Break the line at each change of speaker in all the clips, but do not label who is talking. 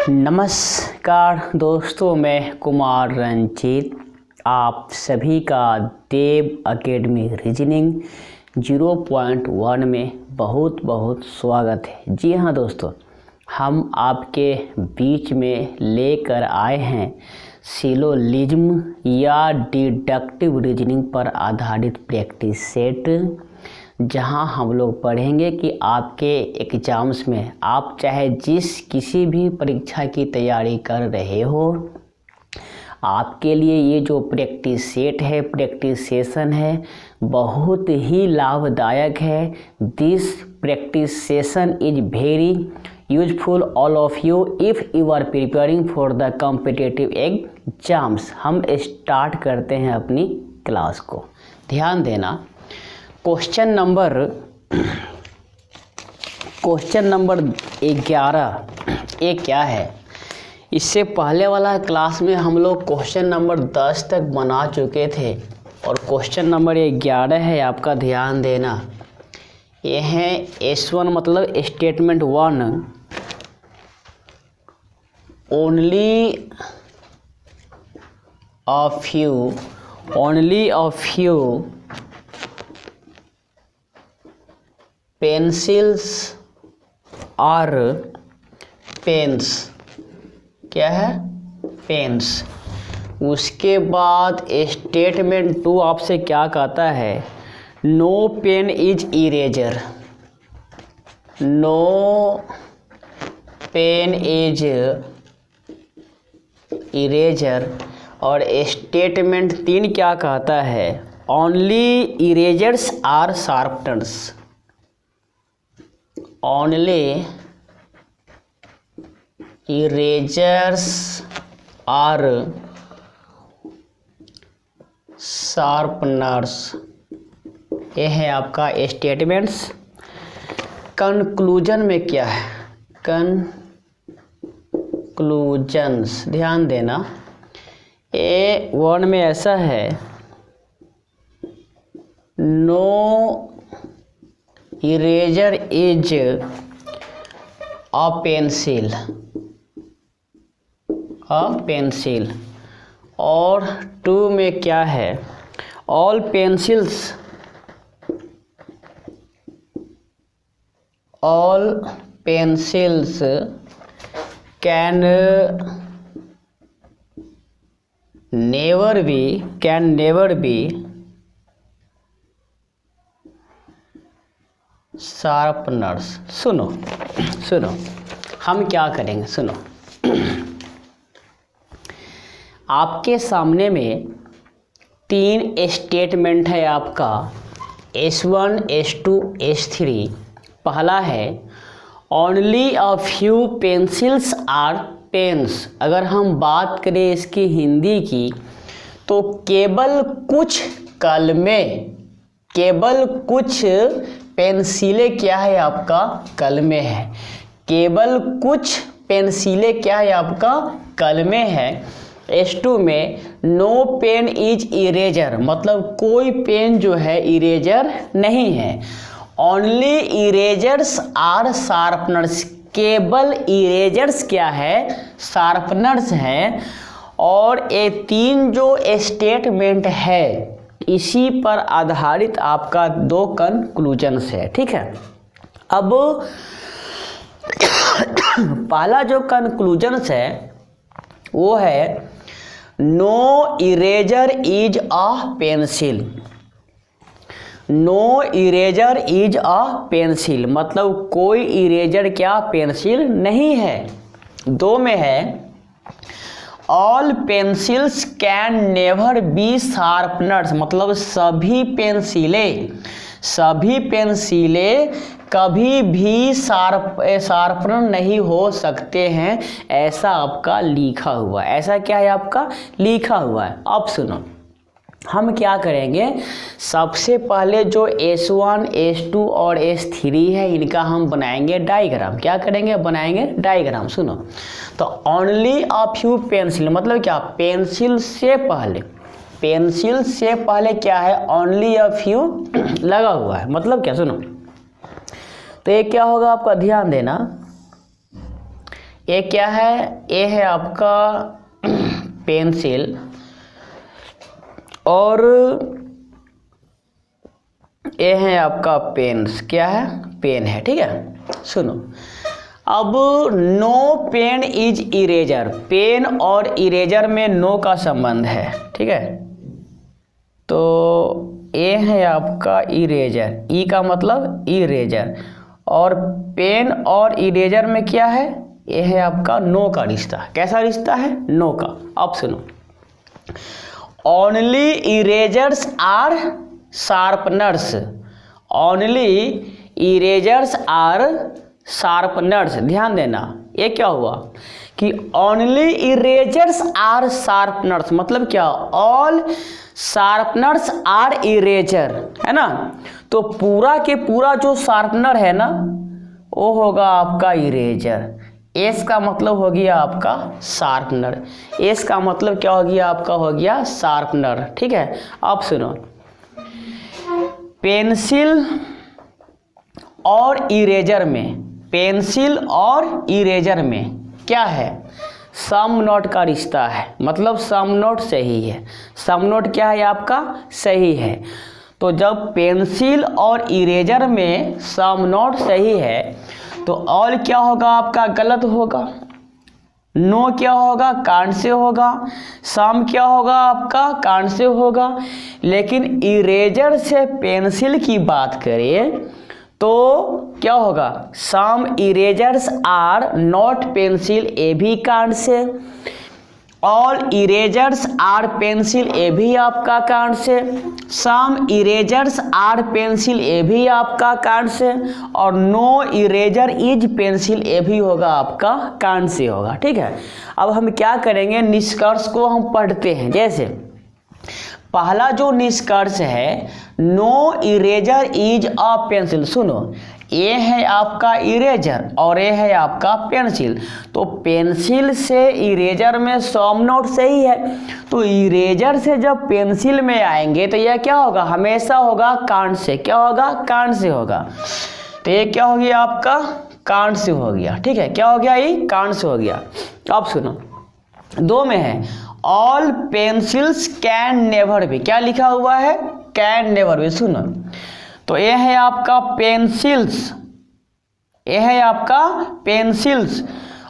नमस्कार दोस्तों, मैं कुमार रंजीत आप सभी का देव एकेडमी रीजनिंग 0.1 में बहुत बहुत स्वागत है। जी हाँ दोस्तों, हम आपके बीच में लेकर आए हैं सिलोजिज्म या डिडक्टिव रीजनिंग पर आधारित प्रैक्टिस सेट, जहां हम लोग पढ़ेंगे कि आपके एग्ज़ाम्स में आप चाहे किसी भी परीक्षा की तैयारी कर रहे हो, आपके लिए ये जो प्रैक्टिस सेट है, प्रैक्टिस सेशन है, बहुत ही लाभदायक है। This practice session is very useful all of you if you are preparing for the competitive exams. हम स्टार्ट करते हैं अपनी क्लास को। ध्यान देना, क्वेश्चन नंबर 11 ये क्या है। इससे पहले वाला क्लास में हम लोग क्वेश्चन नंबर 10 तक बना चुके थे और क्वेश्चन नंबर 11 है आपका। ध्यान देना, ये है S1 मतलब statement 1, only a few pencils और पेन्स। क्या है? पेन्स। उसके बाद स्टेटमेंट 2 आपसे क्या कहता है? No pen is eraser. No pen is eraser. और स्टेटमेंट 3 क्या कहता है? Only erasers are sharpeners. Only erasers are sharpeners. ये है आपका स्टेटमेंट्स। कंक्लूजन में क्या है? कंक्लूजन्स। ध्यान देना, ए वन में ऐसा है, no eraser is a pencil. और 2 में क्या है? All pencils can never be sharpeners. सुनो हम क्या करेंगे, सुनो। आपके सामने में 3 स्टेटमेंट है आपका, S1, S2, S3। पहला है only a few pencils are pens. अगर हम बात करें इसकी हिंदी की तो केवल कुछ कलमें, केवल कुछ पेंसिलें क्या है आपका? कलमें है। केवल कुछ पेंसिलें क्या है आपका? कलमें है। S2 में नो पेन इज इरेजर, मतलब कोई पेन जो है इरेजर नहीं है। ओनली इरेजर्स आर शार्पनर्स, केवल इरेजर्स क्या है? शार्पनर्स हैं। और ये 3 जो स्टेटमेंट है, इसी पर आधारित आपका 2 कंक्लूजन्स है। ठीक है, अब पहला जो कंक्लूजन्स है वो है no eraser is a pencil. No eraser is a pencil मतलब कोई इरेजर क्या? पेंसिल नहीं है। 2 में है all pencils can never be sharpeners, मतलब सभी पेंसिलें कभी भी शार्पनर नहीं हो सकते हैं, ऐसा आपका लिखा हुआ है। ऐसा क्या है आपका? लिखा हुआ है। अब सुनो, हम क्या करेंगे, सबसे पहले जो S1, S2 और S3 है, इनका हम बनाएंगे डायग्राम। क्या करेंगे? बनाएंगे डायग्राम। सुनो, तो ओनली अ फ्यू पेंसिल मतलब क्या? पेंसिल से पहले क्या है? ओनली अ फ्यू लगा हुआ है, मतलब क्या? सुनो, तो ये क्या होगा आपका? ध्यान देना, ए क्या है, ए है आपका पेंसिल और ए है आपका पेन्स, क्या है, पेन है, ठीक है। सुनो, अब no pen is eraser, pen और इरेजर में नो का संबंध है, ठीक है। तो ए है आपका इरेजर, ई का मतलब इरेजर, और पेन और इरेजर में क्या है, ये है आपका नो का रिश्ता। कैसा रिश्ता है, नो का। अब सुनो, only erasers are sharpeners, only erasers are sharpeners. ध्यान देना, ये क्या हुआ कि ओनली इरेजर्स आर शार्पनर्स मतलब क्या, ऑल शार्पनर्स आर इरेजर, है ना। तो पूरा के पूरा जो शार्पनर है ना, वो होगा आपका इरेजर। एस का मतलब हो गया आपका शार्पनर, एस का मतलब क्या हो गया आपका, हो गया शार्पनर, ठीक है। अब सुनो, पेंसिल और इरेजर में, पेंसिल और इरेजर में क्या है, सम नोट का रिश्ता है, मतलब सम नोट सही है। सम नोट क्या है आपका, सही है। तो जब पेंसिल और इरेजर में सम नोट सही है तो ऑल क्या होगा आपका, गलत होगा। नो क्या होगा, कांड से होगा। सम क्या होगा आपका, कांड से होगा। लेकिन इरेजर से पेंसिल की बात करें तो क्या होगा, सम इरेजर्स आर नॉट पेंसिल, ए भी कांड से। ऑल इरेजर्स आर पेंसिल, ए भी आपका कांड से। सम इरेजर्स आर पेंसिल, ए भी आपका कांड से। और नो इरेजर इज पेंसिल, ए भी होगा आपका कांड से होगा, ठीक है। अब हम क्या करेंगे, निष्कर्ष को हम पढ़ते हैं। जैसे पहला जो निष्कर्ष है, no eraser is a pencil. सुनो, ये है आपका इरेजर और ये है आपका पेंसिल। तो पेंसिल से इरेजर में सम नोट सही है, तो इरेजर से जब पेंसिल में आएंगे तो यह क्या होगा, हमेशा होगा कांड से। क्या होगा, कांड से होगा। तो ये क्या हो गया आपका, कांड से हो गया, ठीक है। क्या हो गया, ये कांड से हो गया। अब सुनो, दो में है, all pencils can never B. क्या लिखा हुआ है, कैन नेवर बी। सुनो, तो ये है आपका पेंसिल्स, ये है आपका पेंसिल्स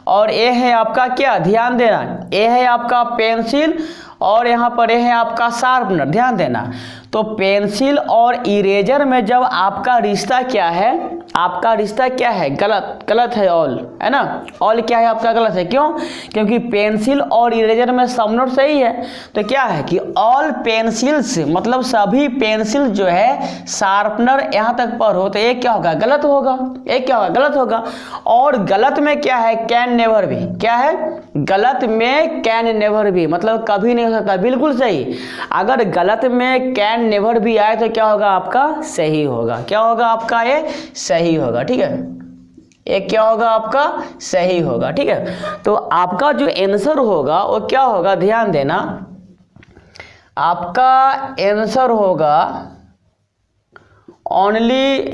और ये है आपका क्या, ध्यान देना, ये है आपका पेंसिल और यहाँ पर ये है आपका शार्पनर। ध्यान देना, तो पेंसिल और इरेजर में जब आपका रिश्ता क्या है, आपका रिश्ता क्या है, गलत, गलत है ऑल, है ना। ऑल क्या है आपका, गलत है। क्यों, क्योंकि पेंसिल और इरेजर में सम नोट सही है। तो क्या है कि ऑल पेंसिल्स मतलब सभी पेंसिल जो है शार्पनर यहाँ तक पर हो, तो ये क्या होगा, गलत होगा। ये क्या होगा, गलत होगा। और गलत में क्या है, कैन नेवर भी। क्या है, गलत में कैन नेवर भी मतलब कभी नहीं हो सकता, बिल्कुल सही। अगर गलत में कैन नेवर भी आए तो क्या होगा आपका, सही होगा। क्या होगा आपका, ये सही होगा, ठीक है। ये क्या होगा आपका, सही होगा, ठीक है। तो आपका जो आंसर होगा वो क्या होगा, ध्यान देना, आपका आंसर होगा ओनली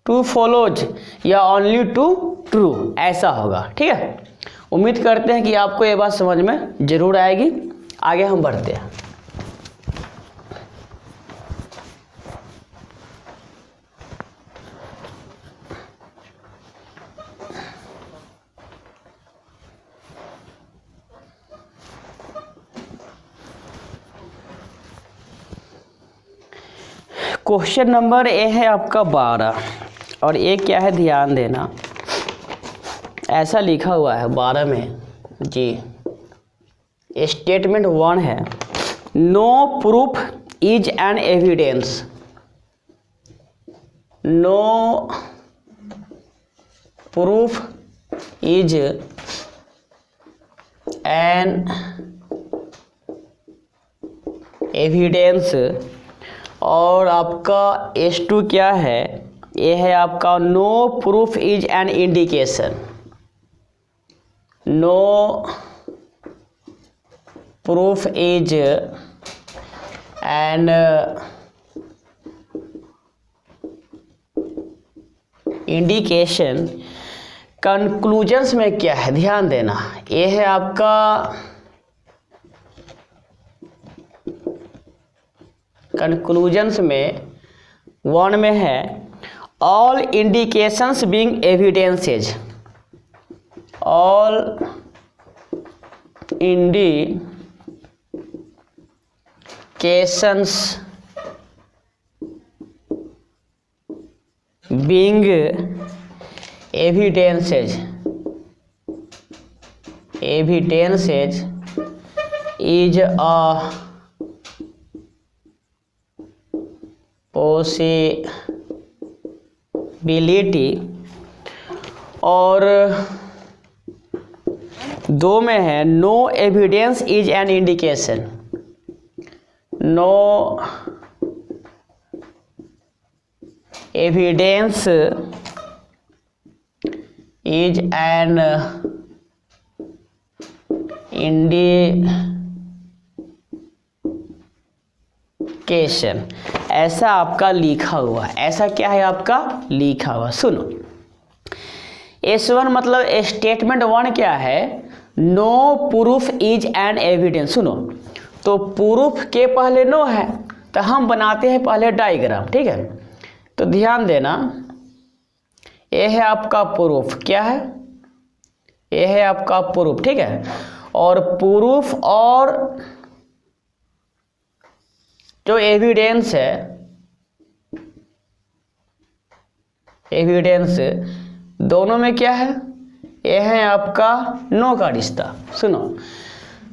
टू फॉलोज या ओनली टू ट्रू, ऐसा होगा, ठीक है। उम्मीद करते हैं कि आपको ये बात समझ में जरूर आएगी। आगे हम बढ़ते हैं। क्वेश्चन नंबर ए है आपका 12 और ये क्या है, ध्यान देना, ऐसा लिखा हुआ है 12 में जी। स्टेटमेंट 1 है, no proof is an evidence. No proof is an evidence. और आपका S2 क्या है, ये है आपका no proof is an indication. No proof is an indication conclusions में क्या है, ध्यान देना। ये है आपका कंक्लूजन्स में 1 में है all indications being evidences, all indications being evidences is a possibility, और 2 में है no evidence is an indication, no evidence is an indication. ऐसा आपका लिखा हुआ है, ऐसा क्या है आपका लिखा हुआ। सुनो, S1 मतलब स्टेटमेंट 1 क्या है, no proof is an evidence. सुनो, तो प्रूफ के पहले नो है तो हम बनाते हैं पहले डायग्राम, ठीक है। तो ध्यान देना, ये है आपका प्रूफ, क्या है, ये है आपका प्रूफ, ठीक है। और प्रूफ और जो एविडेंस है, एविडेंस दोनों में क्या है, ये है आपका नो का रिश्ता। सुनो,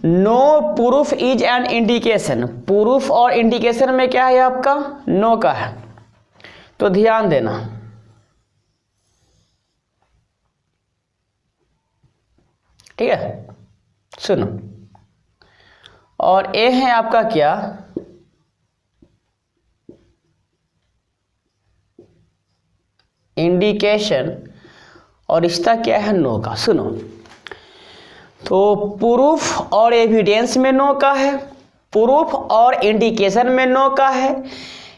no proof is an indication, proof और इंडिकेशन में क्या है आपका नो का है। तो ध्यान देना, ठीक है। सुनो, और ये है आपका क्या, इंडिकेशन, और रिश्ता क्या है नो का। सुनो, तो प्रूफ और एविडेंस में नो का है, प्रूफ और इंडिकेशन में नो का है।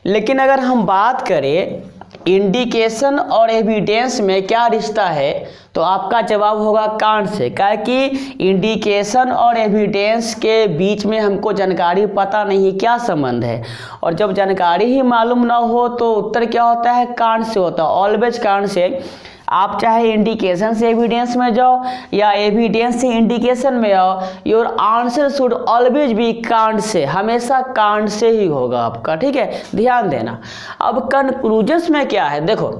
लेकिन अगर हम बात करें इंडिकेशन और एविडेंस में क्या रिश्ता है, तो आपका जवाब होगा कांड से, क्या कि इंडिकेशन और एविडेंस के बीच में हमको जानकारी पता नहीं क्या संबंध है, और जब जानकारी ही मालूम ना हो तो उत्तर क्या होता है, कांड से होता है, ऑलवेज कांड से। आप चाहे इंडिकेशन से एविडेंस में जाओ या एविडेंस से इंडिकेशन में आओ, your answer should always be कांड से, हमेशा कांड से ही होगा आपका, ठीक है। ध्यान देना। अब कंक्लूजन्स में क्या है, देखो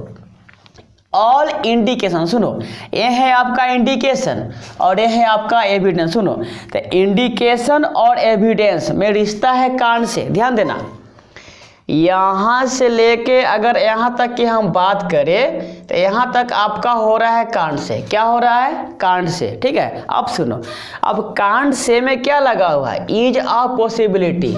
ऑल इंडिकेशन, सुनो, ये है आपका इंडिकेशन और ये है आपका एविडेंस। सुनो, तो इंडिकेशन और एविडेंस में रिश्ता है कांड से, ध्यान देना। यहाँ से लेके अगर यहाँ तक की हम बात करें तो यहाँ तक आपका हो रहा है कांड से, क्या हो रहा है, कांड से, ठीक है। अब सुनो, अब कांड से में क्या लगा हुआ है, इज अ पॉसिबिलिटी,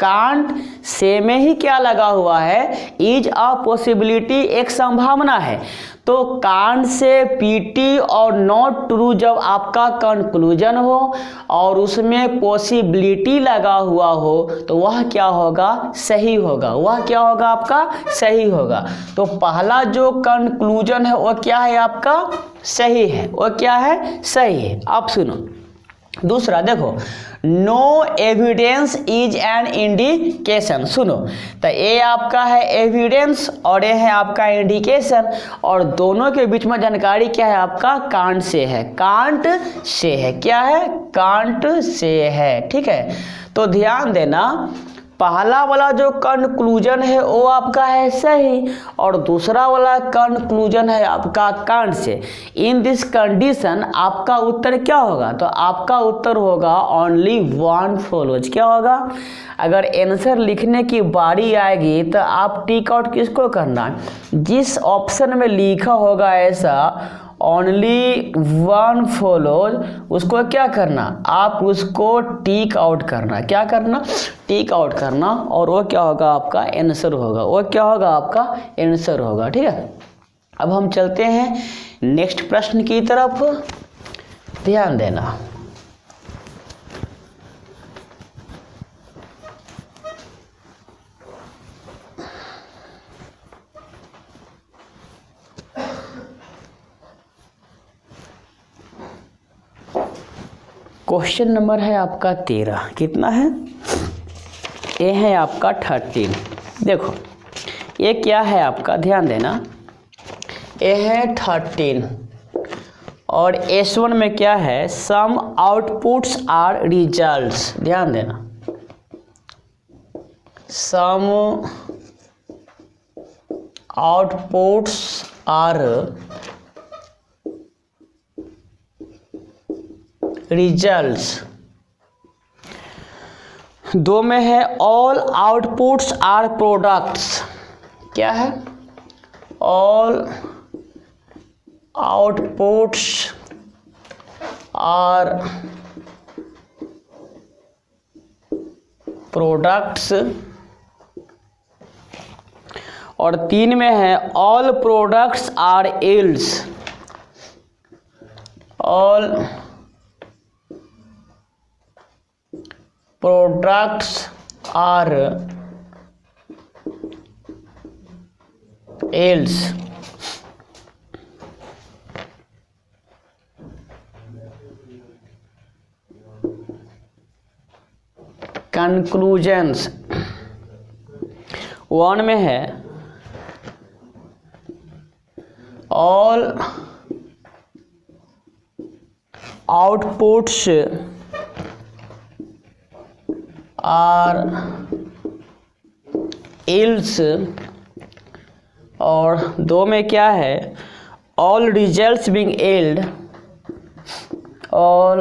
कांड से में ही क्या लगा हुआ है, इज अ पॉसिबिलिटी, एक संभावना है। तो कांड से पीटी और नॉट ट्रू जब आपका कंक्लूजन हो और उसमें पॉसिबिलिटी लगा हुआ हो तो वह क्या होगा, सही होगा, वह क्या होगा आपका सही होगा। तो पहला जो कंक्लूजन है वो क्या है आपका सही है, वो क्या है सही है। अब सुनो दूसरा, देखो no evidence is an indication. सुनो, तो ये आपका है एविडेंस और ये है आपका इंडिकेशन, और दोनों के बीच में जानकारी क्या है आपका कांड से है, कांड से है, क्या है, कांड से है, ठीक है। तो ध्यान देना, पहला वाला जो कंक्लूजन है वो आपका है सही और दूसरा वाला कंक्लूजन है आपका कांड से। इन दिस कंडीशन आपका उत्तर क्या होगा, तो आपका उत्तर होगा ओनली वन फॉलोज। क्या होगा, अगर आंसर लिखने की बारी आएगी तो आप टिक आउट किसको करना, जिस ऑप्शन में लिखा होगा ऐसा ओनली वन फॉलोज, उसको क्या करना, आप उसको टिक आउट करना, क्या करना, टिक आउट करना, और वो क्या होगा आपका आंसर होगा, वो क्या होगा आपका आंसर होगा, ठीक है। अब हम चलते हैं नेक्स्ट प्रश्न की तरफ, ध्यान देना। क्वेश्चन नंबर है आपका 13। कितना है? ए है आपका 13। देखो ये क्या है आपका, ध्यान देना। ए है 13 और S1 में क्या है, सम आउटपुट्स आर रिजल्ट्स। ध्यान देना, सम आउटपुट्स आर रिजल्ट्स। 2 में है ऑल आउटपुट्स आर प्रोडक्ट्स। क्या है? All outputs are products. और 3 में है all products are yields. All products are yields. Conclusions 1 में है ऑल आउटपुट्स आर यील्ड्स। और 2 में क्या है, all results being yield. All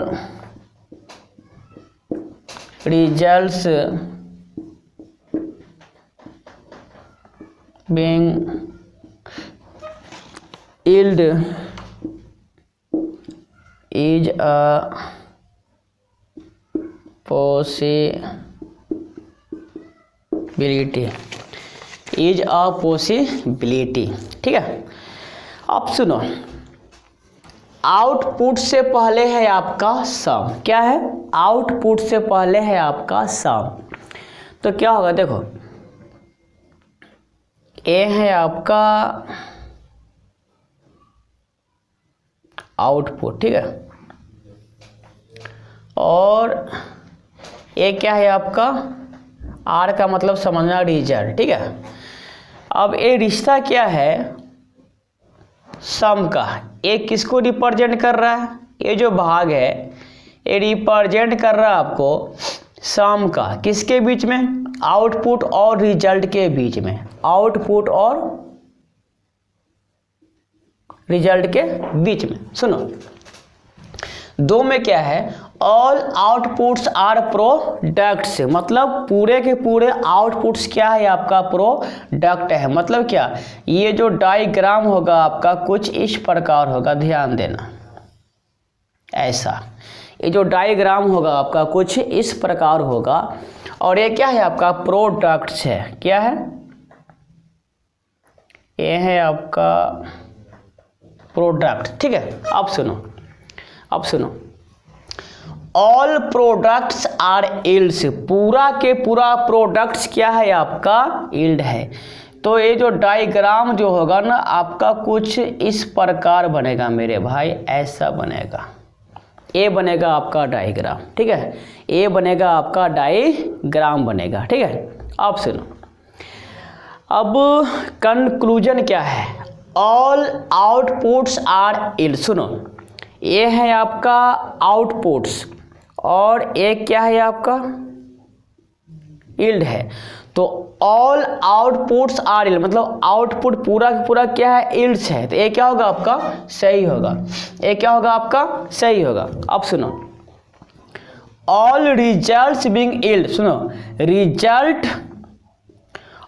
results being yield is a possibility. Is a possibility. ठीक है, अब सुनो, आउटपुट से पहले है आपका सम। क्या है? आउटपुट से पहले है आपका सम। तो क्या होगा, देखो ए है आपका आउटपुट, ठीक है, और ए क्या है आपका, आर का मतलब समझना रिजल्ट। ठीक है, अब ये रिश्ता क्या है सम का, ये किसको रिप्रेजेंट कर रहा है? ये जो भाग है ये रिप्रेजेंट कर रहा है आपको सम का। किसके बीच में? आउटपुट और रिजल्ट के बीच में। आउटपुट और रिजल्ट के बीच में। सुनो, 2 में क्या है, ऑल आउटपुट्स आर प्रोडक्ट्स। मतलब पूरे के पूरे आउटपुट्स क्या है आपका, प्रोडक्ट है। मतलब क्या, ये जो डायग्राम होगा आपका कुछ इस प्रकार होगा, ध्यान देना, ऐसा। ये जो डायग्राम होगा आपका कुछ इस प्रकार होगा और ये क्या है आपका प्रोडक्ट्स है। क्या है? ये है आपका प्रोडक्ट। ठीक है, अब सुनो, अब सुनो, ऑल प्रोडक्ट्स आर यील्ड्स। पूरा के पूरा प्रोडक्ट्स क्या है आपका, यील्ड है। तो ये जो डायग्राम जो होगा ना आपका कुछ इस प्रकार बनेगा मेरे भाई, ऐसा बनेगा। ये बनेगा आपका डायग्राम। ठीक है, ये बनेगा आपका डायग्राम बनेगा। ठीक है, अब सुनो, अब कंक्लूजन क्या है, ऑल आउटपुट्स आर यील्ड। सुनो, ये है आपका आउटपुट्स और एक क्या है आपका यील्ड है। तो ऑल आउटपुट्स आर यील्ड मतलब आउटपुट पूरा का पूरा क्या है, यील्ड्स है। तो ये क्या होगा आपका, सही होगा। ये क्या होगा आपका, सही होगा। अब सुनो, ऑल रिजल्ट्स बीइंग यील्ड। सुनो, रिजल्ट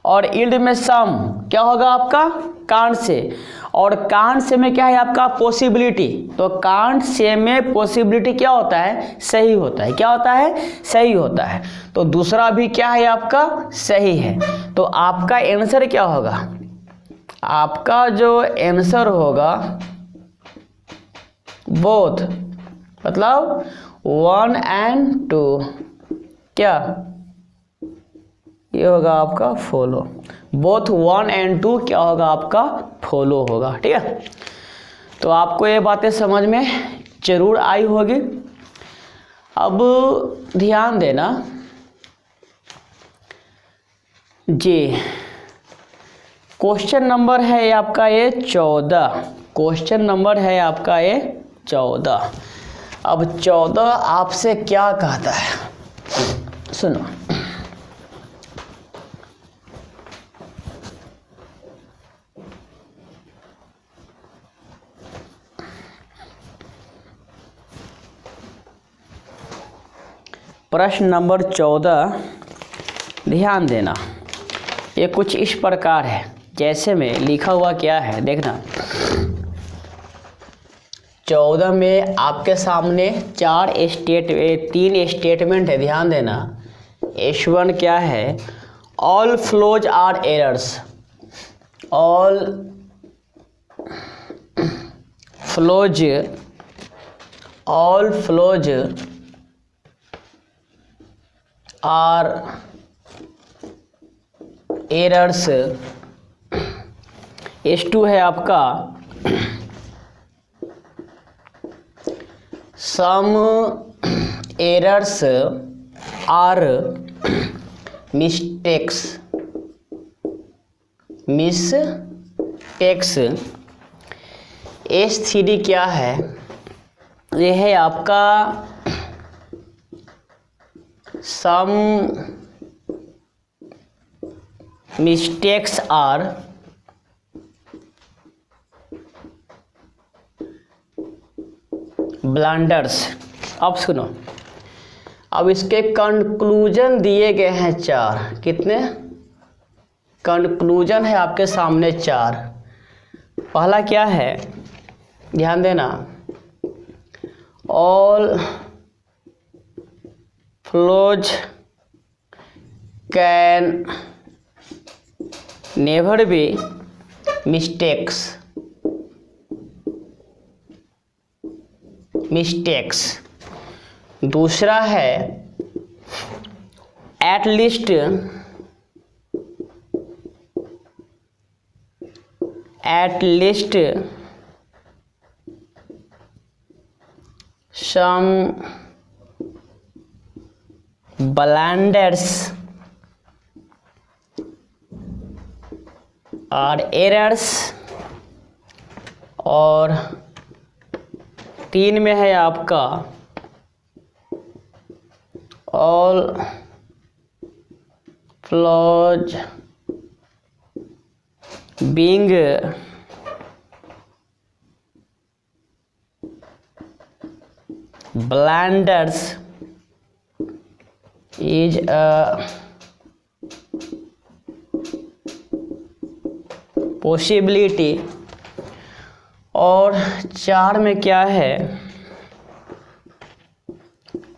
और यील्ड में सम क्या होगा आपका, कांट से। और कांट से में क्या है आपका पॉसिबिलिटी। तो कांट से में पॉसिबिलिटी क्या होता है, सही होता है। क्या होता है, सही होता है। तो दूसरा भी क्या है आपका, सही है। तो आपका आंसर क्या होगा, आपका जो आंसर होगा बोथ मतलब 1 और 2 क्या ये होगा आपका फॉलो। बोथ 1 और 2 क्या होगा आपका, फॉलो होगा। ठीक है, तो आपको ये बातें समझ में जरूर आई होगी। अब ध्यान देना जी, क्वेश्चन नंबर है आपका ये 14, क्वेश्चन नंबर है आपका ये 14। अब 14 आपसे क्या कहता है, सुनो। प्रश्न नंबर 14 ध्यान देना, ये कुछ इस प्रकार है, जैसे में लिखा हुआ क्या है देखना। 14 में आपके सामने तीन स्टेटमेंट है, ध्यान देना। S1 क्या है, all flaws are errors, all flaws are errors. S2 है आपका some errors our mistakes. S3 क्या है, यह है आपका सम मिस्टेक्स आर ब्लंडर्स। अब सुनो, अब इसके कंक्लूजन दिए गए हैं 4, कितने कंक्लूजन है आपके सामने 4। पहला क्या है, ध्यान देना, all flaws can never be mistakes. दूसरा है एट लीस्ट सम blunders और एरर्स। और 3 में है आपका all flaws being blunders is a possibility। और 4 में क्या है,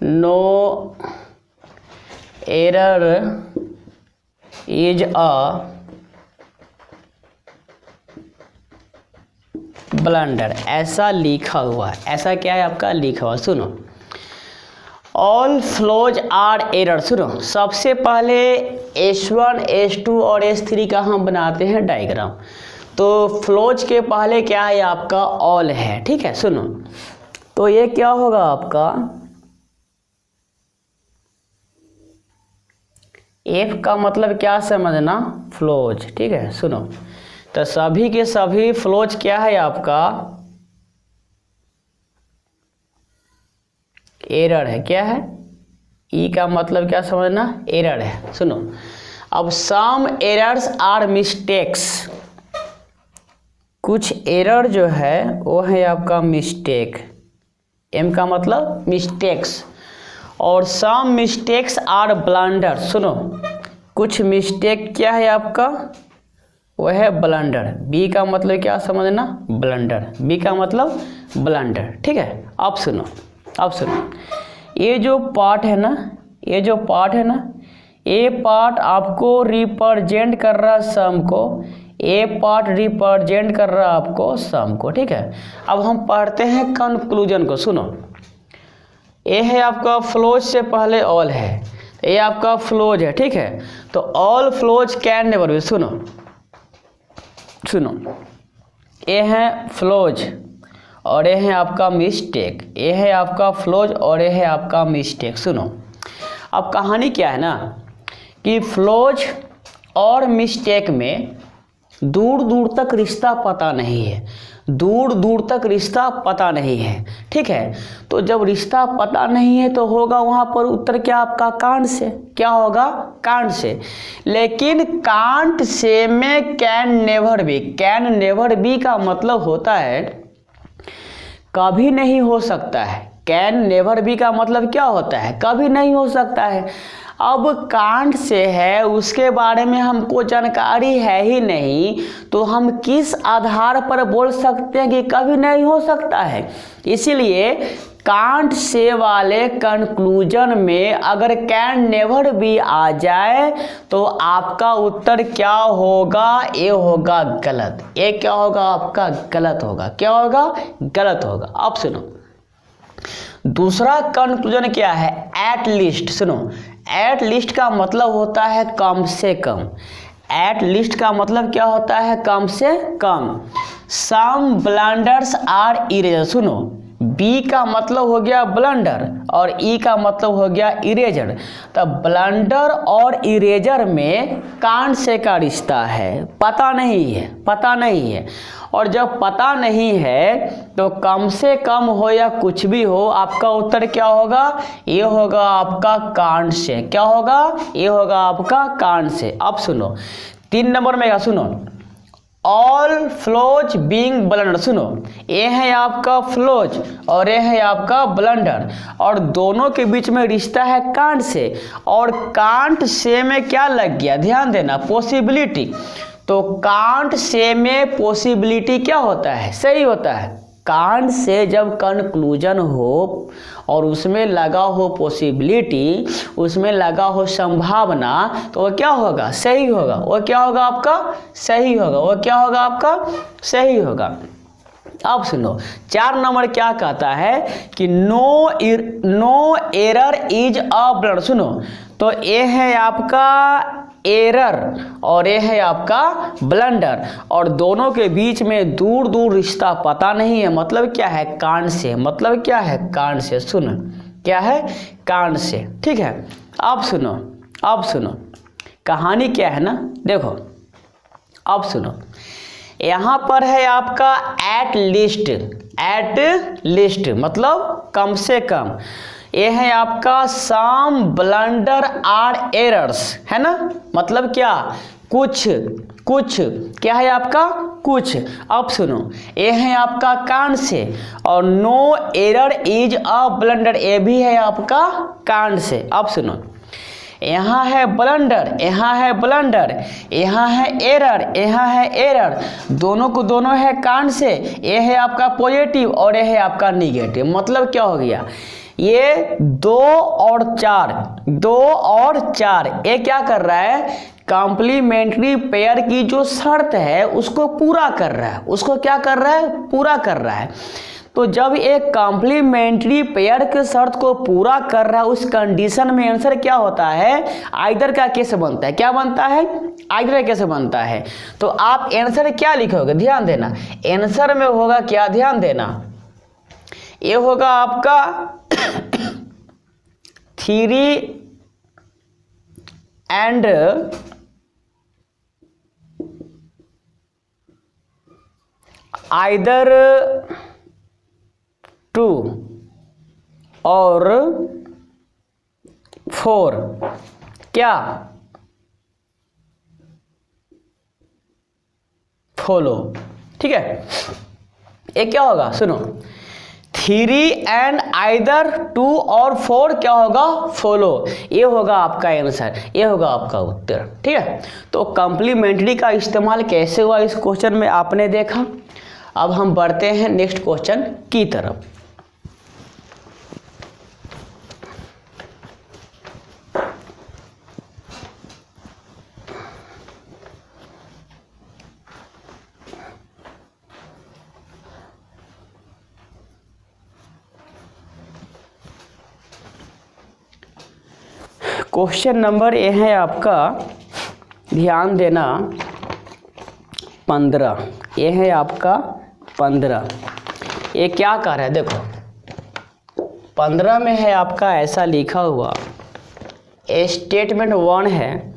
no error is a blunder, ऐसा लिखा हुआ है। ऐसा क्या है आपका लिखा हुआ, सुनो। ऑल फ्लोज आर एरर, सुनो। सबसे पहले S1 S2 और S3 का हम बनाते हैं डायग्राम। तो फ्लोज के पहले क्या है आपका ऑल है, ठीक है। सुनो, तो ये क्या होगा आपका F का मतलब क्या समझना, फ्लोज, ठीक है। सुनो, तो सभी के सभी फ्लोज क्या है आपका एरर है। क्या है, E का मतलब क्या समझना, एरर है। सुनो, अब सम एरर्स आर मिस्टेक्स, कुछ एरर जो है वो है आपका मिस्टेक। M का मतलब मिस्टेक्स। और सम मिस्टेक्स आर ब्लंडर, सुनो, कुछ मिस्टेक क्या है आपका वो है ब्लंडर। B का मतलब क्या समझना, ब्लंडर। B का मतलब ब्लंडर, ठीक है। अब सुनो, ये जो पार्ट है ना, ये पार्ट आपको रिप्रेजेंट कर रहा सम को, ये पार्ट रिप्रेजेंट कर रहा आपको सम को, ठीक है। अब हम पढ़ते हैं कंक्लूजन को। सुनो, ये है आपका फ्लोज से पहले ऑल है, ये आपका फ्लोज है, ठीक है। तो all flaws can never B, सुनो, ये है फ्लोज और ये है आपका मिस्टेक, ये है आपका फ्लोज और ये है आपका मिस्टेक। सुनो, अब कहानी क्या है ना कि फ्लोज और मिस्टेक में दूर दूर तक रिश्ता पता नहीं है, दूर दूर तक रिश्ता पता नहीं है, ठीक है। तो जब रिश्ता पता नहीं है तो होगा वहाँ पर उत्तर क्या आपका कांट से, क्या होगा कांट से। लेकिन कांट से में can never B, can never B का मतलब होता है कभी नहीं हो सकता है। कैन नेवर बी का मतलब क्या होता है, कभी नहीं हो सकता है। अब कांट से है उसके बारे में हमको जानकारी है ही नहीं, तो हम किस आधार पर बोल सकते हैं कि कभी नहीं हो सकता है। इसीलिए कांट से वाले कंक्लूजन में अगर कैन नेवर भी आ जाए तो आपका उत्तर क्या होगा, ये होगा गलत। ये क्या होगा आपका गलत होगा, क्या होगा गलत होगा। अब सुनो, दूसरा कंक्लूजन क्या है, एट लीस्ट। सुनो, एट लीस्ट का मतलब होता है कम से कम। एट लीस्ट का मतलब क्या होता है, कम से कम। सम ब्लंडर्स आर इरेजर। सुनो, बी का मतलब हो गया ब्लंडर और ई का मतलब हो गया इरेजर। तो ब्लंडर और इरेजर में कांट से का रिश्ता है, पता नहीं है, पता नहीं है। और जब पता नहीं है तो कम से कम हो या कुछ भी हो, आपका उत्तर क्या होगा, ये होगा आपका कांट से। क्या होगा, ये होगा आपका कांट से। अब सुनो 3 नंबर में, सुनो, ऑल फ्लोज बीइंग ब्लंडर। सुनो, ये है आपका फ्लोज और ये है आपका ब्लंडर, और दोनों के बीच में रिश्ता है कांट से। और कांट से में क्या लग गया, ध्यान देना, पॉसिबिलिटी। तो कांट से में पॉसिबिलिटी क्या होता है, सही होता है। कांट से जब कंक्लूजन हो और उसमें लगा हो पॉसिबिलिटी, उसमें लगा हो संभावना, तो वो क्या होगा, सही होगा। वो क्या होगा आपका, सही होगा। वो क्या होगा आपका, सही होगा। अब सुनो 4 नंबर क्या कहता है कि no error is a blunder. सुनो, तो ये है आपका एरर और ये है आपका ब्लंडर, और दोनों के बीच में दूर दूर रिश्ता पता नहीं है। मतलब क्या है, कांट से। मतलब क्या है, कांट से। सुनो, क्या है, कांट से, ठीक है। अब सुनो, अब सुनो, कहानी क्या है ना, देखो, अब सुनो, यहाँ पर है आपका एट लीस्ट। एट लीस्ट मतलब कम से कम। ये है आपका सम ब्लंडर आर एरर्स, है ना। मतलब क्या, कुछ कुछ, क्या है आपका, कुछ। अब सुनो, ये है आपका कांट से, और no error is a blunder, ये भी है आपका कांट से। अब सुनो, यहाँ है ब्लंडर, यहाँ है ब्लंडर, यहाँ है एरर, यहाँ है एरर, दोनों को दोनों है कांट से। ये है आपका पॉजिटिव और ये है आपका निगेटिव। मतलब क्या हो गया, ये 2 और 4, 2 और 4 ये क्या कर रहा है, कॉम्प्लीमेंट्री पेयर की जो शर्त है उसको पूरा कर रहा है। उसको क्या कर रहा है, पूरा कर रहा है। तो जब एक कॉम्प्लीमेंट्री पेयर के शर्त को पूरा कर रहा है, उस कंडीशन में आंसर क्या होता है, आइदर का केस बनता है। क्या बनता है, आइदर का केस बनता है। तो आप आंसर क्या लिखोगे, ध्यान देना, आंसर में होगा क्या, ध्यान देना, ये होगा आपका 3 एंड आइदर 2 और 4 क्या फॉलो, ठीक है। ये क्या होगा, सुनो, 3 एंड आइदर 2 और 4 क्या होगा, फॉलो। ये होगा आपका आंसर, ये होगा आपका उत्तर, ठीक है। तो कॉम्प्लीमेंट्री का इस्तेमाल कैसे हुआ इस क्वेश्चन में आपने देखा। अब हम बढ़ते हैं नेक्स्ट क्वेश्चन की तरफ। क्वेश्चन नंबर ये है आपका, ध्यान देना, 15। ये है आपका 15। ये क्या कर रहा है देखो, 15 में है आपका ऐसा लिखा हुआ, स्टेटमेंट 1 है,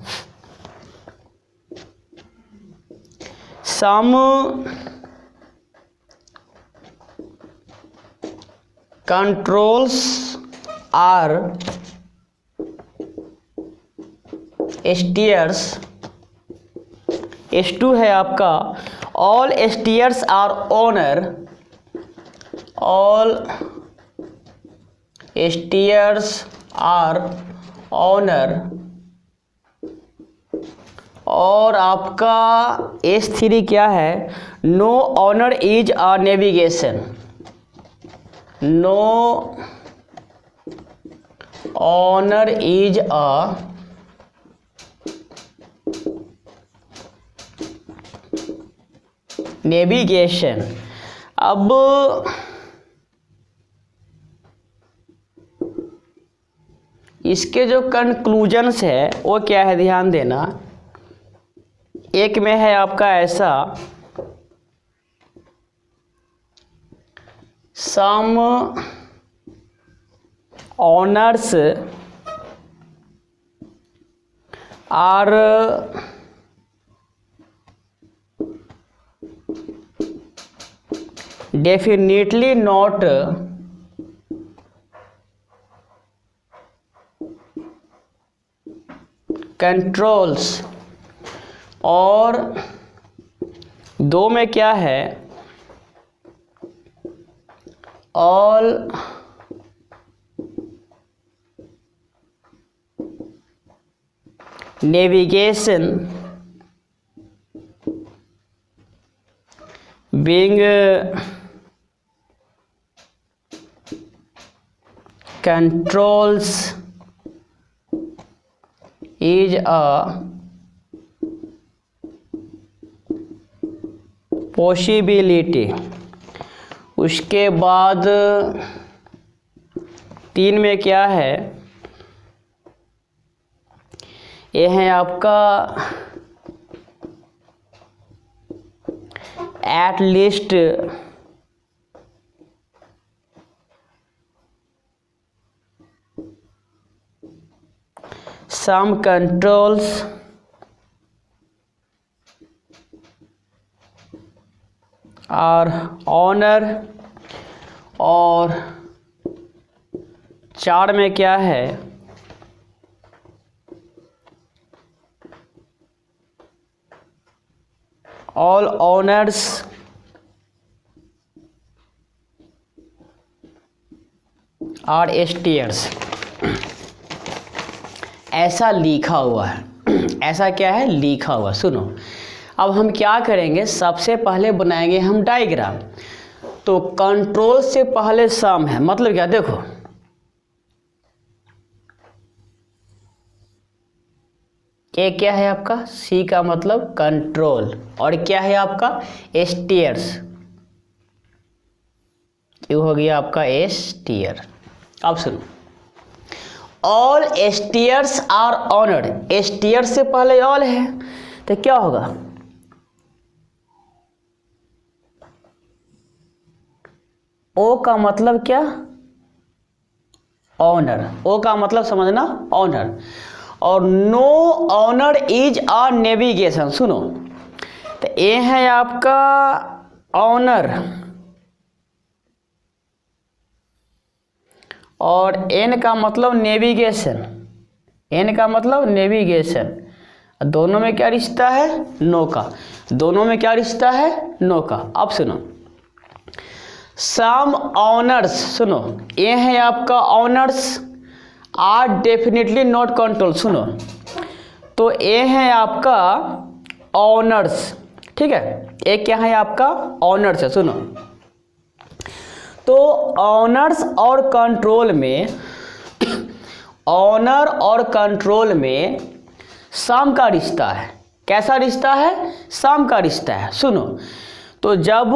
सम कंट्रोल्स आर स्टीयर्स, S2 है आपका, all steers are owner, all steers are honour, और आपका S3 क्या है, no honour is a navigation, no honour is a navigation. अब इसके जो कंक्लूजन्स है वो क्या है, ध्यान देना। एक में है आपका ऐसा, some owners are definitely not controls, और 2 में क्या है, all navigation being controls is a possibility। उसके बाद 3 में क्या है, ये है आपका at least some controls are honor, और 4 में क्या है, all honors are steers। ऐसा लिखा हुआ है, ऐसा क्या है, लिखा हुआ। सुनो, अब हम क्या करेंगे, सबसे पहले बनाएंगे हम डायग्राम। तो कंट्रोल से पहले सम है, मतलब क्या, देखो ये क्या है आपका, सी का मतलब कंट्रोल, और क्या है आपका स्टीयर्स, क्यों हो गया आपका स्टीयर। अब सुनो, all steers are honoured, steer से पहले ऑल है तो क्या होगा, ओ का मतलब क्या, ऑनर, ओ का मतलब समझना ऑनर, और no honour is a navigation. सुनो, तो ये है आपका ऑनर, और एन का मतलब नेविगेशन, एन का मतलब नेविगेशन, दोनों में क्या रिश्ता है, नो का, दोनों में क्या रिश्ता है, नो का। अब सुनो, सम ऑनर्स, सुनो ये है आपका honours are definitely not control. सुनो, तो ये है आपका ऑनर्स, ठीक है, ये क्या है आपका ऑनर्स है। सुनो, तो ऑनर्स और कंट्रोल में, ऑनर और कंट्रोल में सम का रिश्ता है। कैसा रिश्ता है, सम का रिश्ता है। सुनो, तो जब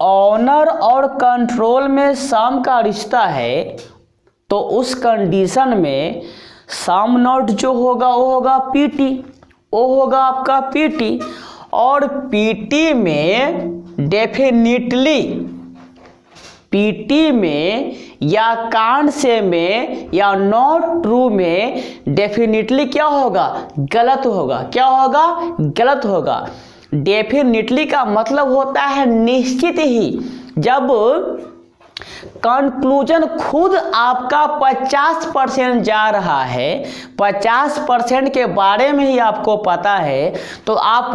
ऑनर और कंट्रोल में सम का रिश्ता है तो उस कंडीशन में सम नॉट जो होगा वो होगा पीटी, वो होगा आपका पीटी, और पीटी में डेफिनेटली, पीटी में या कांड से में या नॉट ट्रू में डेफिनेटली क्या होगा, गलत होगा। क्या होगा, गलत होगा। डेफिनेटली का मतलब होता है निश्चित ही। जब कंक्लूजन खुद आपका 50% जा रहा है, 50% के बारे में ही आपको पता है, तो आप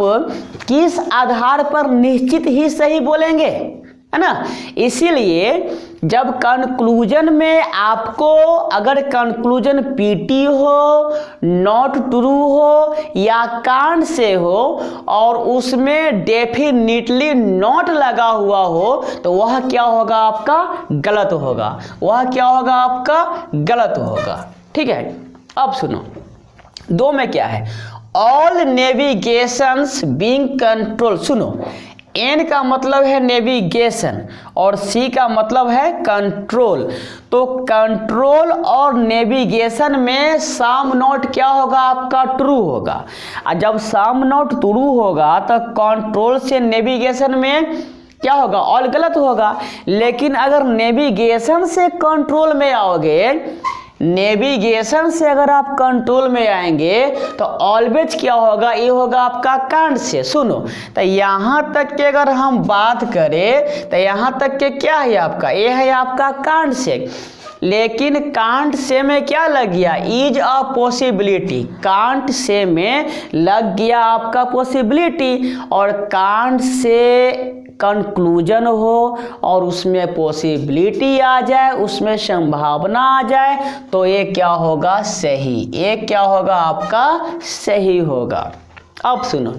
किस आधार पर निश्चित ही सही बोलेंगे, है ना। इसीलिए जब कंक्लूजन में आपको अगर कंक्लूजन पीटी हो, नॉट ट्रू हो या कांड से हो और उसमें डेफिनेटली नॉट लगा हुआ हो, तो वह क्या होगा, आपका गलत होगा। वह क्या होगा, आपका गलत होगा। ठीक है, अब सुनो, दो में क्या है, ऑल नेविगेशंस बीइंग कंट्रोल। सुनो, एन का मतलब है नेविगेशन और सी का मतलब है कंट्रोल। तो कंट्रोल और नेविगेशन में सम नॉट क्या होगा, आपका ट्रू होगा। और जब सम नॉट ट्रू होगा तो कंट्रोल से नेविगेशन में क्या होगा, ऑल गलत होगा। लेकिन अगर नेविगेशन से कंट्रोल में आओगे, नेविगेशन से अगर आप कंट्रोल में आएंगे तो ऑलवेज क्या होगा, ये होगा आपका कांड से। सुनो, तो यहाँ तक के अगर हम बात करें तो यहाँ तक के क्या है आपका, ये है आपका कांड से। लेकिन कांट से में क्या लग गया, is a possibility. Can't say में लग गया आपका पॉसिबिलिटी, और कांट से कंक्लूजन हो और उसमें पॉसिबिलिटी आ जाए, उसमें संभावना आ जाए, तो ये क्या होगा, सही। ये क्या होगा, आपका सही होगा। अब सुनो,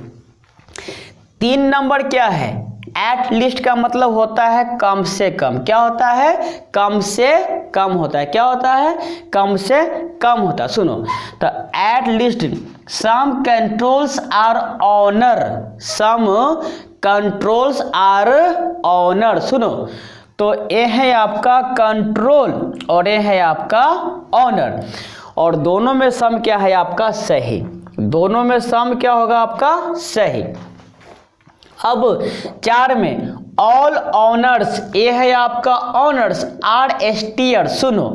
3 नंबर क्या है, एट लीस्ट का मतलब होता है कम से कम। क्या होता है, कम से कम होता है। क्या होता है, कम से कम होता है। सुनो, तो at least some controls are honour, some controls are honour. सुनो, तो ये है आपका कंट्रोल और ये है आपका ऑनर, और दोनों में सम क्या है आपका, सही। दोनों में सम क्या होगा, आपका सही। अब 4 में ऑल ऑनर्स, ये है आपका ऑनर्स आर एस्टियर। सुनो,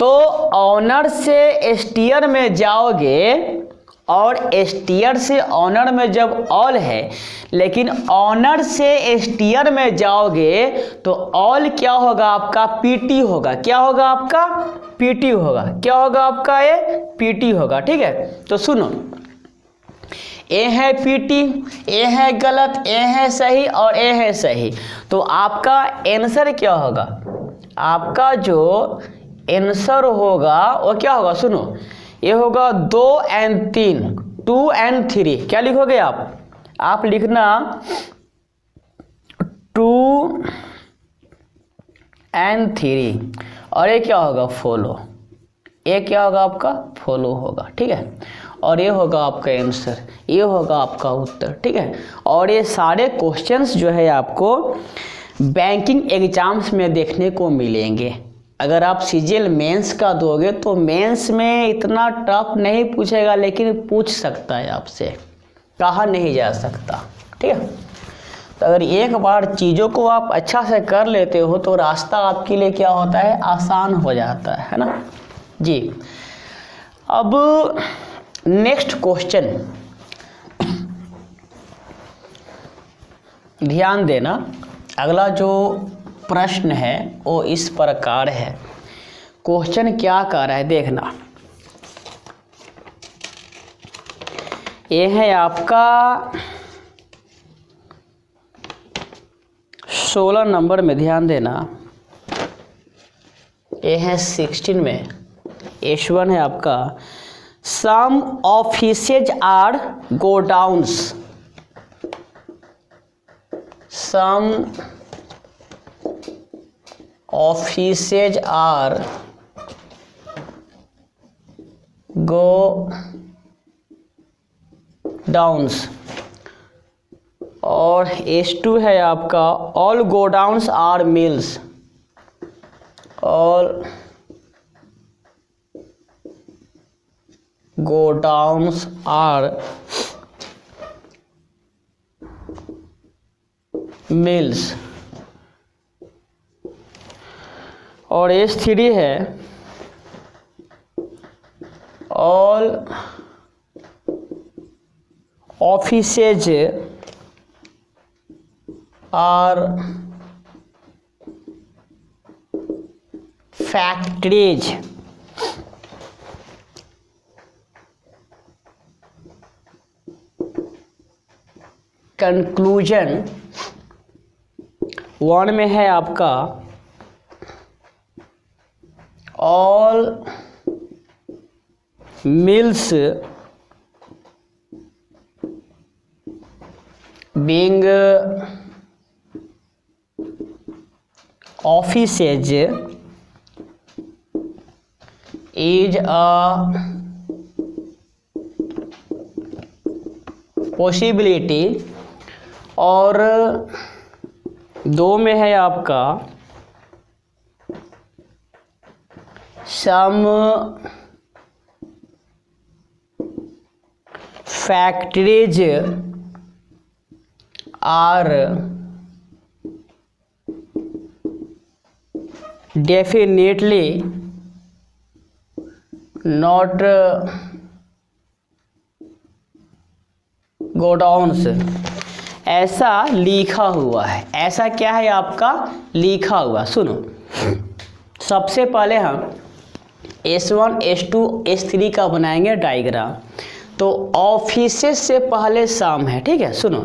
तो ऑनर से एस्टियर में जाओगे और एस्टियर से ऑनर में जब ऑल है, लेकिन ऑनर से एस्टियर में जाओगे तो ऑल क्या होगा, आपका पीटी होगा। क्या होगा, आपका पीटी होगा। क्या होगा, आपका ये पीटी होगा। ठीक है, तो सुनो, ए है पीटी, ए है गलत, ए है सही और ए है सही। तो आपका आंसर क्या होगा, आपका जो आंसर होगा वो क्या होगा, सुनो, ये होगा 2 और 3, 2 और 3। क्या लिखोगे आप लिखना 2 और 3, और ये क्या होगा, फॉलो। ये क्या होगा, आपका फॉलो होगा। ठीक है, और ये होगा आपका आंसर, ये होगा आपका उत्तर। ठीक है, और ये सारे क्वेश्चंस जो है आपको बैंकिंग एग्जाम्स में देखने को मिलेंगे। अगर आप सीजीएल मेंस का दोगे तो मेंस में इतना टफ नहीं पूछेगा, लेकिन पूछ सकता है आपसे, कहा नहीं जा सकता। ठीक है, तो अगर एक बार चीज़ों को आप अच्छा से कर लेते हो तो रास्ता आपके लिए क्या होता है, आसान हो जाता है ना जी। अब नेक्स्ट क्वेश्चन ध्यान देना, अगला जो प्रश्न है वो इस प्रकार है। क्वेश्चन क्या कह रहा है, देखना, ये है आपका 16 नंबर में, ध्यान देना, ये है 16 में। H1 है आपका, some offices are godowns, some offices are godowns, और H2 है आपका, all godowns are mills, all godowns are mills. और H3 है all offices are factories. Conclusion 1 में है आपका all mills being offices is a possibility. और 2 में है आपका some factories are definitely not godowns. ऐसा लिखा हुआ है, ऐसा क्या है आपका लिखा हुआ। सुनो, सबसे पहले हम S1 S2 S3 का बनाएंगे डायग्राम। तो ऑफिसेस से पहले सम है, ठीक है। सुनो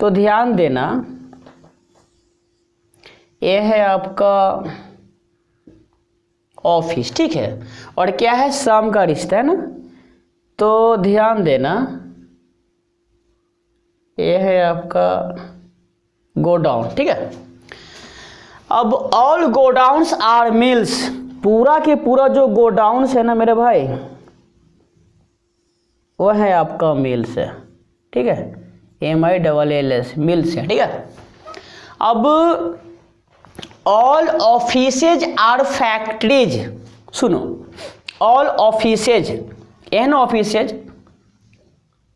तो ध्यान देना, ये है आपका ऑफिस, ठीक है। और क्या है, सम का रिश्ता है ना। तो ध्यान देना, ये है आपका गोडाउन, ठीक है। अब ऑल गोडाउन्स आर मिल्स, पूरा के पूरा जो गोडाउन्स है ना मेरे भाई, वो है आपका मिल्स है, ठीक है। MILLS मिल्स है, ठीक है। अब ऑल ऑफिसेज आर फैक्ट्रीज। सुनो, ऑल ऑफिसेज, एन ऑफिसेज,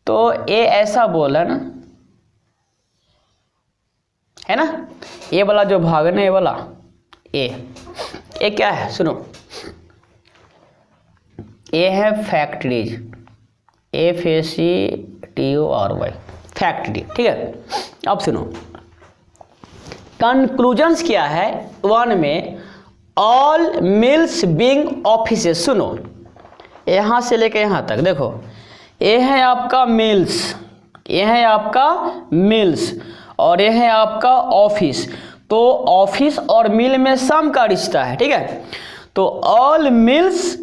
तो ये ऐसा बोला ना, है ना। ये वाला जो भाग है ना, ये वाला ये क्या है, सुनो, ये है फैक्ट्रीज, FACTORY फैक्ट्री, ठीक है। अब सुनो, कंक्लूजन्स क्या है 1 में, ऑल मिल्स बीइंग ऑफिसेस। सुनो, यहाँ से लेकर यहाँ तक देखो, ये है आपका मिल्स, ये है आपका मिल्स, और ये है आपका ऑफिस। तो ऑफिस और मिल में सम का रिश्ता है, ठीक है। तो ऑल मिल्स,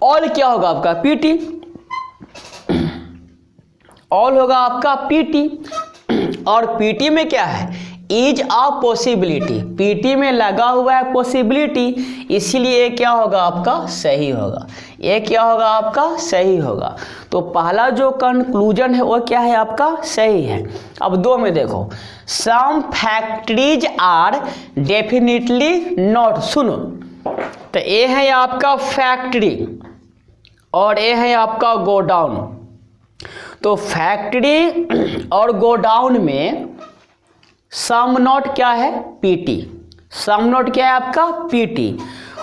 ऑल क्या होगा आपका PT, ऑल होगा आपका PT, और PT में क्या है, इज अ पॉसिबिलिटी। PT में लगा हुआ है पॉसिबिलिटी, इसीलिए ये क्या होगा आपका सही होगा, ये क्या होगा आपका सही होगा। तो पहला जो कंक्लूजन है वो क्या है आपका सही है। अब 2 में देखो, सम फैक्ट्रीज आर डेफिनेटली नॉट। सुनो, तो ये है आपका फैक्ट्री और ये है आपका गोडाउन। तो फैक्ट्री और गोडाउन में सम नॉट क्या है PT, सम नॉट क्या है आपका PT,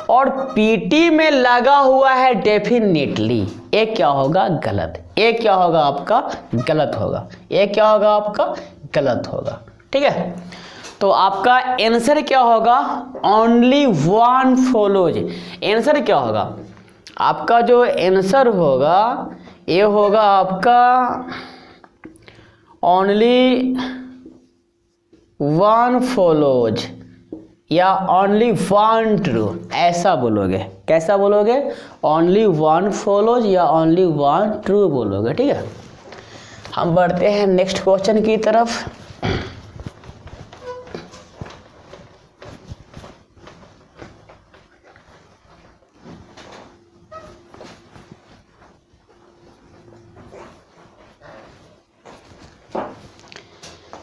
और PT में लगा हुआ है डेफिनेटली, ये क्या होगा गलत, ये क्या होगा आपका गलत होगा, ये क्या होगा आपका गलत होगा, ठीक है। तो आपका आंसर क्या होगा, ओनली वन फॉलोज। आंसर क्या होगा आपका, जो आंसर होगा ये होगा आपका ओनली वन फॉलोज या ओनली वन ट्रू, ऐसा बोलोगे। कैसा बोलोगे, ओनली वन फॉलोज या ओनली वन ट्रू बोलोगे, ठीक है। हम बढ़ते हैं नेक्स्ट क्वेश्चन की तरफ।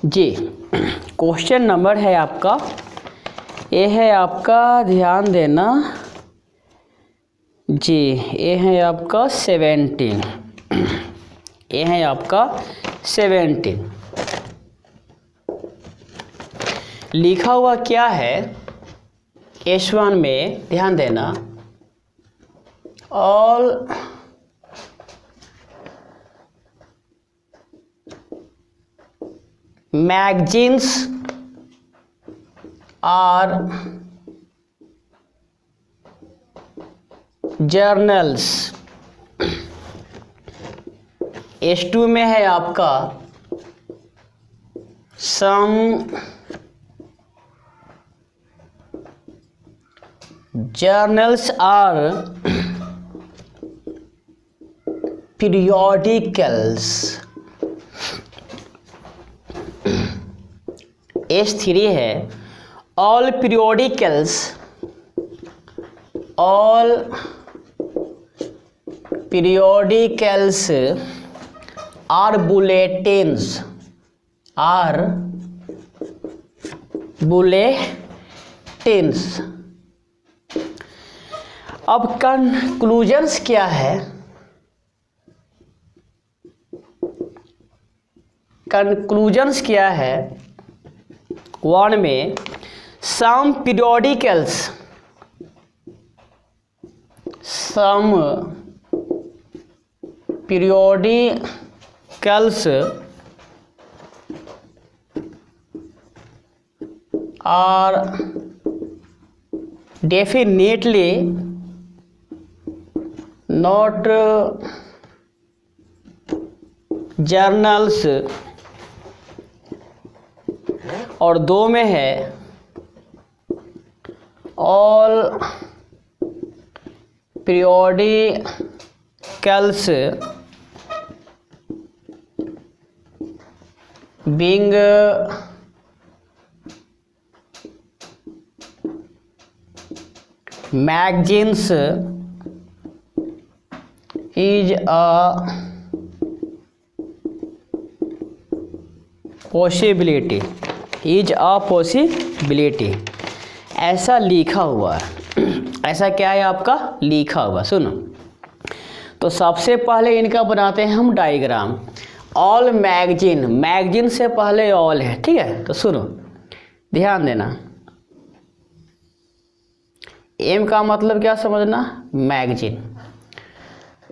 जी, क्वेश्चन नंबर है आपका, ये है आपका, ध्यान देना जी, ये है आपका 17, ये है आपका 17। लिखा हुआ क्या है, S1 में ध्यान देना, all magazines are journals। S2 में है आपका some journals are periodicals। S3 है all periodicals are bulletins। अब कंक्लूजन्स क्या है? कंक्लूजन्स क्या है? 1 में some periodicals are definitely not journals। और 2 में है all periodicals being magazines is a possibility। ऐसा लिखा हुआ है, ऐसा क्या है आपका लिखा हुआ, सुनो। तो सबसे पहले इनका बनाते हैं हम डायग्राम। ऑल मैगजीन से पहले ऑल है, ठीक है। तो सुनो, ध्यान देना, एम का मतलब क्या समझना, मैगजीन।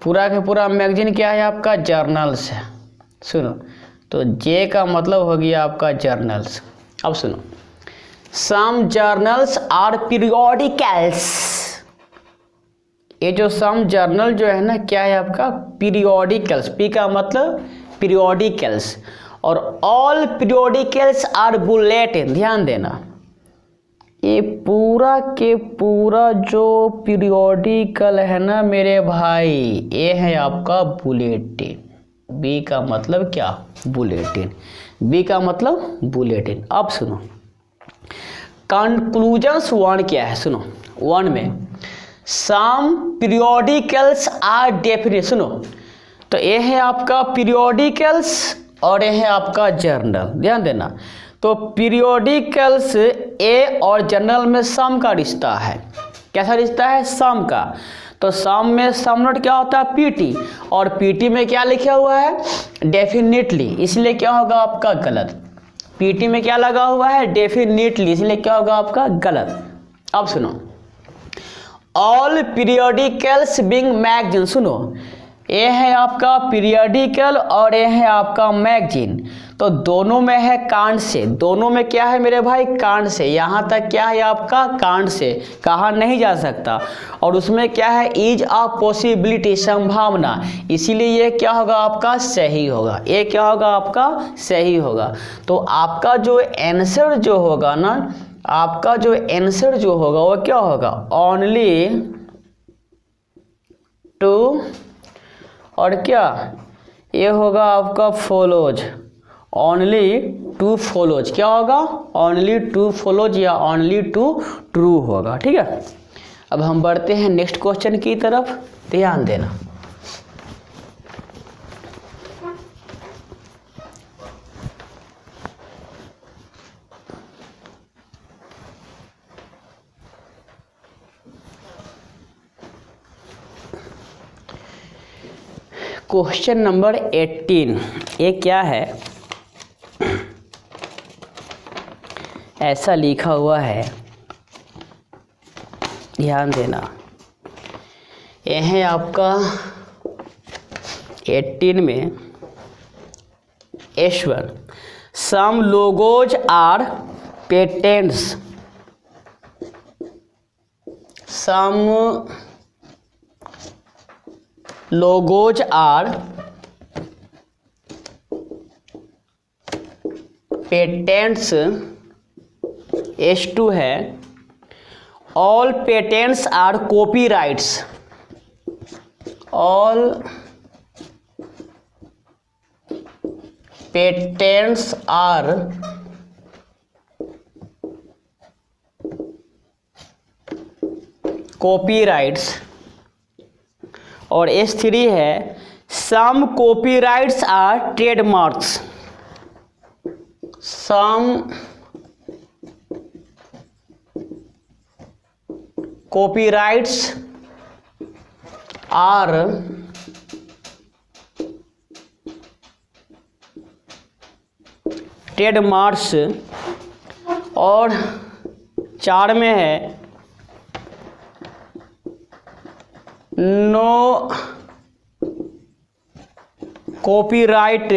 पूरा का पूरा मैगजीन क्या है आपका, जर्नल्स है। सुनो, तो जे का मतलब हो गया आपका जर्नल्स। अब सुनो, सम जर्नल्स आर पीरियोडिकल्स। ये जो सम जर्नल जो है ना, क्या है आपका, पीरियोडिकल्स। पी का मतलब पीरियोडिकल्स। और ऑल पीरियोडिकल्स आर बुलेटिन। ध्यान देना, ये पूरा के पूरा जो पीरियोडिकल है ना मेरे भाई, ये है आपका बुलेटिन। बी का मतलब क्या, बुलेटिन। बी का मतलब बुलेटिन। अब सुनो, कंक्लूजन्स 1 क्या है, सुनो। 1 में सम पीरियोडिकल्स आर डेफिनेट। सुनो, तो ये है आपका पीरियोडिकल्स और ये है आपका जर्नल। ध्यान देना, तो पीरियोडिकल्स ए और जर्नल में सम का रिश्ता है। कैसा रिश्ता है, सम का। तो सम में सम नोट क्या होता है, पीटी। और पीटी में क्या लिखा हुआ है, डेफिनेटली। इसलिए क्या होगा आपका गलत। पीटी में क्या लगा हुआ है, डेफिनेटली, इसलिए क्या होगा आपका गलत। अब सुनो, ऑल पीरियोडिकल्स बीइंग मैगजीन। सुनो, ये है आपका पीरियोडिकल और ये है आपका मैगजीन। तो दोनों में है कांड से। दोनों में क्या है मेरे भाई, कांड से। यहाँ तक क्या है आपका, कांड से, कहा नहीं जा सकता। और उसमें क्या है, इज अ पॉसिबिलिटी, संभावना। इसीलिए ये क्या होगा आपका, सही होगा। ये क्या होगा आपका, सही होगा। तो आपका जो आंसर जो होगा ना, आपका जो आंसर जो होगा वो क्या होगा, ओनली टू, और क्या ये होगा आपका फॉलोज। ओनली टू फॉलोज क्या होगा, ओनली टू फॉलोज या ओनली टू ट्रू होगा। ठीक है, अब हम बढ़ते हैं नेक्स्ट क्वेश्चन की तरफ। ध्यान देना, क्वेश्चन नंबर 18। ये क्या है, ऐसा लिखा हुआ है, ध्यान देना। ये है आपका 18 में S1 some logos are patents, some logos are patents, S2 है all patents are copyrights, all patents are copyrights. और S3 है some copyrights are trademarks, some copyrights are trademarks. और 4 में है no copyright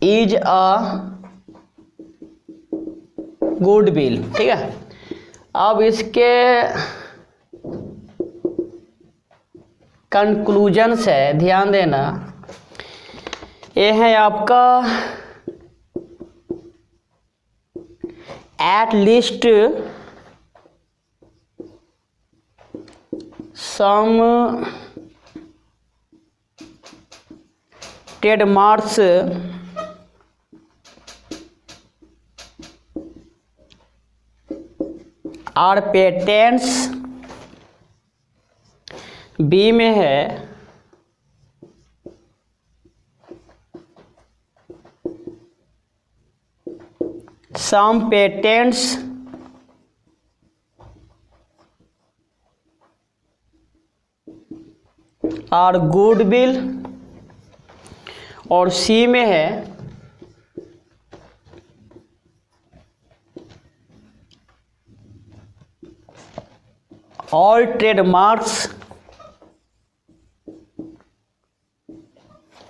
is a goodwill. ठीक है, अब इसके कंक्लूजन्स है, ध्यान देना। ये है आपका at least some trademarks are patents. B में है सम पेटेंट्स आर गुडविल। और सी में है all trademarks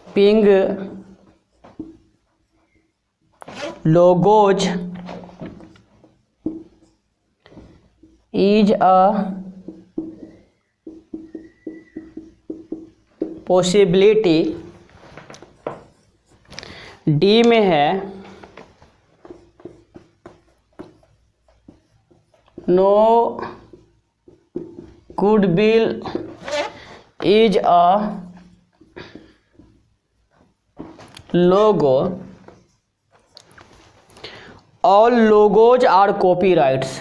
being logos is a possibility. D में है no goodwill is a logo, all logos are copyrights,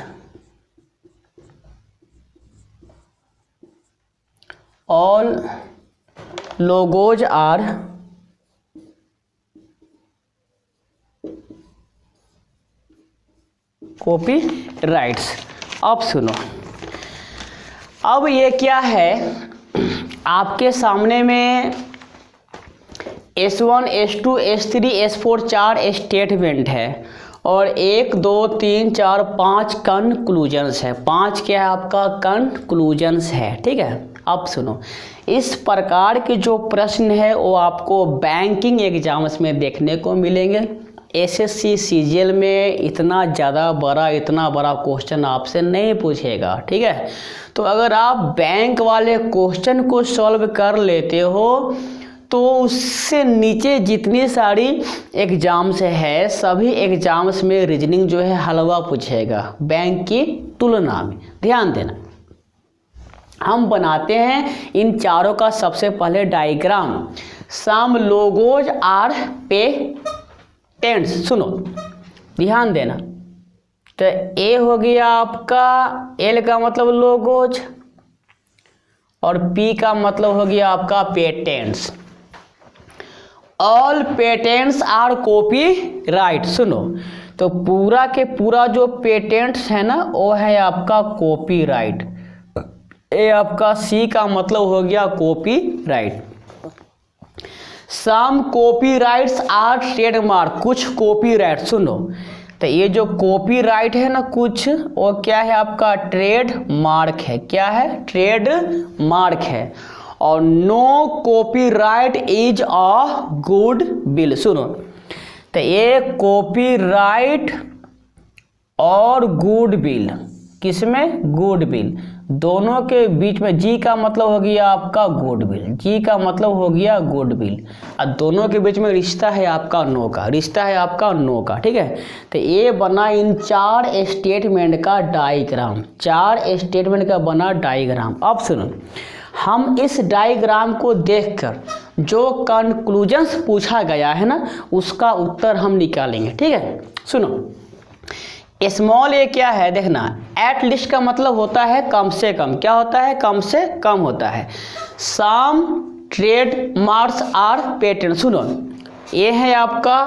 all logos are copyrights. अब सुनो, अब ये क्या है, आपके सामने में S1 S2 S3 S4 4 statement है और 1 2 3 4 5 कंक्लूजन्स है। 5 क्या है आपका कंक्लूजन्स है। ठीक है, अब सुनो, इस प्रकार के जो प्रश्न है वो आपको बैंकिंग एग्जाम्स में देखने को मिलेंगे। SSC CGL में इतना बड़ा क्वेश्चन आपसे नहीं पूछेगा। ठीक है, तो अगर आप बैंक वाले क्वेश्चन को सॉल्व कर लेते हो तो उससे नीचे जितनी सारी एग्जाम्स है सभी एग्जाम्स में रीजनिंग जो है हलवा पूछेगा बैंक की तुलना में। ध्यान देना, हम बनाते हैं इन चारों का सबसे पहले diagram. Some logos are patents, सुनो ध्यान देना, तो ए हो गया आपका, एल का मतलब लोगोज और पी का मतलब हो गया आपका patents. All patents are copyright. सुनो, तो पूरा के पूरा जो पेटेंट्स है ना वो है आपका कॉपीराइट। ये आपका सी का मतलब हो गया copyright. Some copyrights are trademark, कुछ कॉपीराइट, सुनो तो ये जो कॉपीराइट है ना कुछ, वो क्या है आपका ट्रेड मार्क है। क्या है? ट्रेड मार्क है। और no copyright is a goodwill. सुनो, तो ये कॉपीराइट और गुड विल, किसमें? गुड विल, दोनों के बीच में। जी का मतलब हो गया आपका गुड विल, जी का मतलब हो गया गुड विल, और दोनों के बीच में रिश्ता है आपका नो का, रिश्ता है आपका नो का। ठीक है, तो ये बना इन 4 स्टेटमेंट का डायग्राम, 4 स्टेटमेंट का बना डायग्राम। अब सुनो, हम इस डायग्राम को देखकर जो कंक्लूजन्स पूछा गया है ना, उसका उत्तर हम निकालेंगे। ठीक है, सुनो, स्मॉल ए क्या है देखना, एट लीस्ट का मतलब होता है कम से कम। क्या होता है? कम से कम होता है। सम ट्रेड मार्क्स आर पेटेंट। सुनो, ये है आपका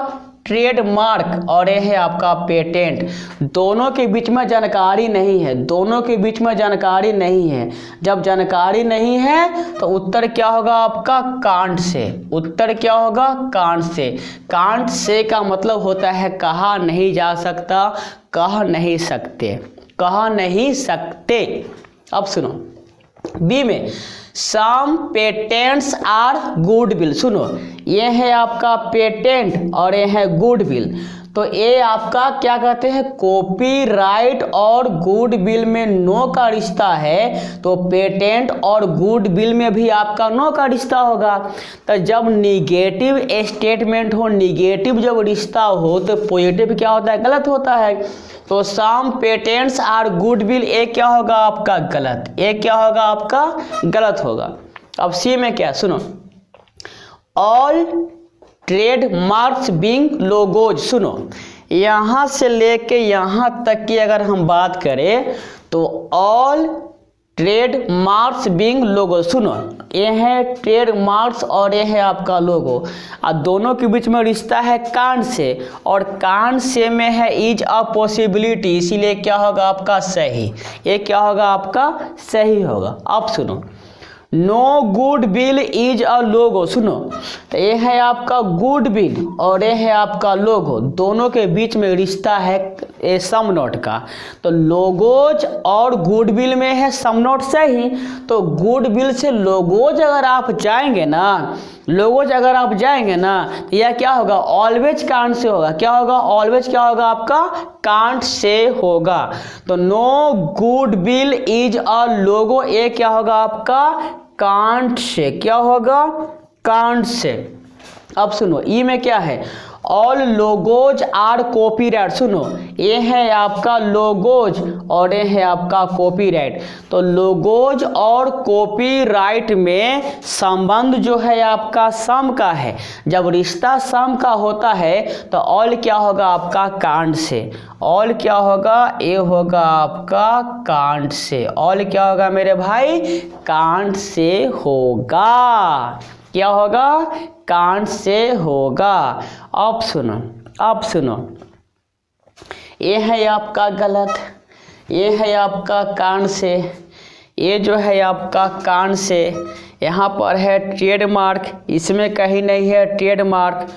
ट्रेडमार्क और ये है आपका पेटेंट। दोनों के बीच में जानकारी नहीं है, दोनों के बीच में जानकारी नहीं है। जब जानकारी नहीं है तो उत्तर क्या होगा आपका? कांट से। उत्तर क्या होगा? Can't say. कांट से का मतलब होता है कहा नहीं जा सकता, कह नहीं सकते, कह नहीं सकते। अब सुनो, बी में सम पेटेंट्स आर गुड विल। सुनो, ये है आपका पेटेंट और ये है गुड विल। तो ये आपका क्या कहते हैं? कॉपीराइट और गुड विल में नो का रिश्ता है, तो पेटेंट और गुड विल में भी आपका नो का रिश्ता होगा। तो जब निगेटिव स्टेटमेंट हो, निगेटिव जब रिश्ता हो, तो पॉजिटिव क्या होता है? गलत होता है। तो सम पेटेंट्स आर गुड विल, ये क्या होगा आपका? गलत। ये क्या होगा आपका? गलत होगा। अब सी में क्या? सुनो, all trade marks being logos. सुनो, यहाँ से लेके यहाँ तक की अगर हम बात करें तो ऑल ट्रेड मार्क्स बीइंग लोगो। सुनो, ये है ट्रेड मार्क्स और ये है आपका लोगो, और दोनों के बीच में रिश्ता है कांट से, और कांट से में है इज अ पॉसिबिलिटी, इसीलिए क्या होगा आपका? सही। ये क्या होगा आपका? सही होगा। अब सुनो, no goodwill is a logo. सुनो, तो ये है आपका गुड विल और ये है आपका लोगो, दोनों के बीच में रिश्ता है सम नोट का। तो लोगोज और गुड विल में है सम नोट सही, तो गुड विल से लोगोज अगर आप जाएंगे ना, लोगोज अगर आप जाएंगे ना, तो यह क्या होगा? ऑलवेज कांट से होगा। क्या होगा? ऑलवेज क्या होगा आपका? कांट से होगा। तो no goodwill is a logo, ये क्या होगा आपका? कांट से। क्या होगा? Can't say. अब सुनो, ई में क्या है? All logos are copyright. सुनो, ये है आपका लोगोज और ये है आपका कॉपीराइट। तो लोगोज और कॉपीराइट में संबंध जो है आपका सम का है। जब रिश्ता सम का होता है तो ऑल क्या होगा आपका? कांट से। ऑल क्या होगा? ये होगा आपका कांट से। ऑल क्या होगा मेरे भाई? कांट से होगा। क्या होगा? कांट से होगा। अब सुनो, अब सुनो, ये है आपका गलत, ये है आपका कांट से, ये जो है आपका कांट से। यहाँ पर है ट्रेडमार्क, इसमें कहीं नहीं है ट्रेडमार्क,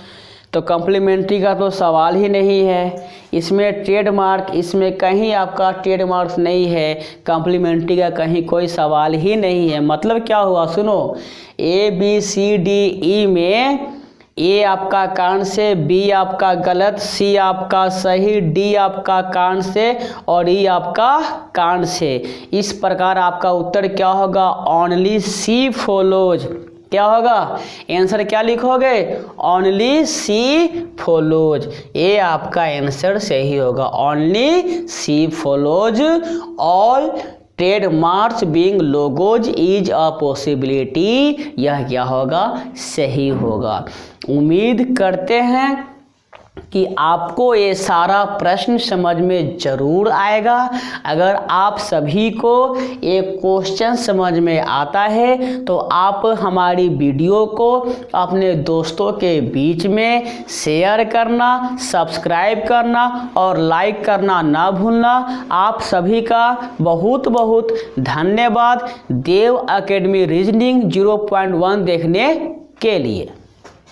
तो कॉम्प्लीमेंट्री का तो सवाल ही नहीं है। इसमें ट्रेडमार्क, इसमें कहीं आपका ट्रेडमार्क नहीं है, कॉम्प्लीमेंट्री का कहीं कोई सवाल ही नहीं है। मतलब क्या हुआ? सुनो, A B C D E में ए आपका कांट से, बी आपका गलत, सी आपका सही, डी आपका कांट से और ई आपका कांट से। इस प्रकार आपका उत्तर क्या होगा? Only C follows. क्या होगा? आंसर क्या लिखोगे? Only C follows. ये आपका आंसर सही होगा। Only C follows all trademarks being logos is a possibility. यह क्या होगा? सही होगा। उम्मीद करते हैं कि आपको ये सारा प्रश्न समझ में ज़रूर आएगा। अगर आप सभी को ये क्वेश्चन समझ में आता है तो आप हमारी वीडियो को अपने दोस्तों के बीच में शेयर करना, सब्सक्राइब करना और लाइक करना ना भूलना। आप सभी का बहुत बहुत धन्यवाद देव एकेडमी रीजनिंग 0.1 देखने के लिए।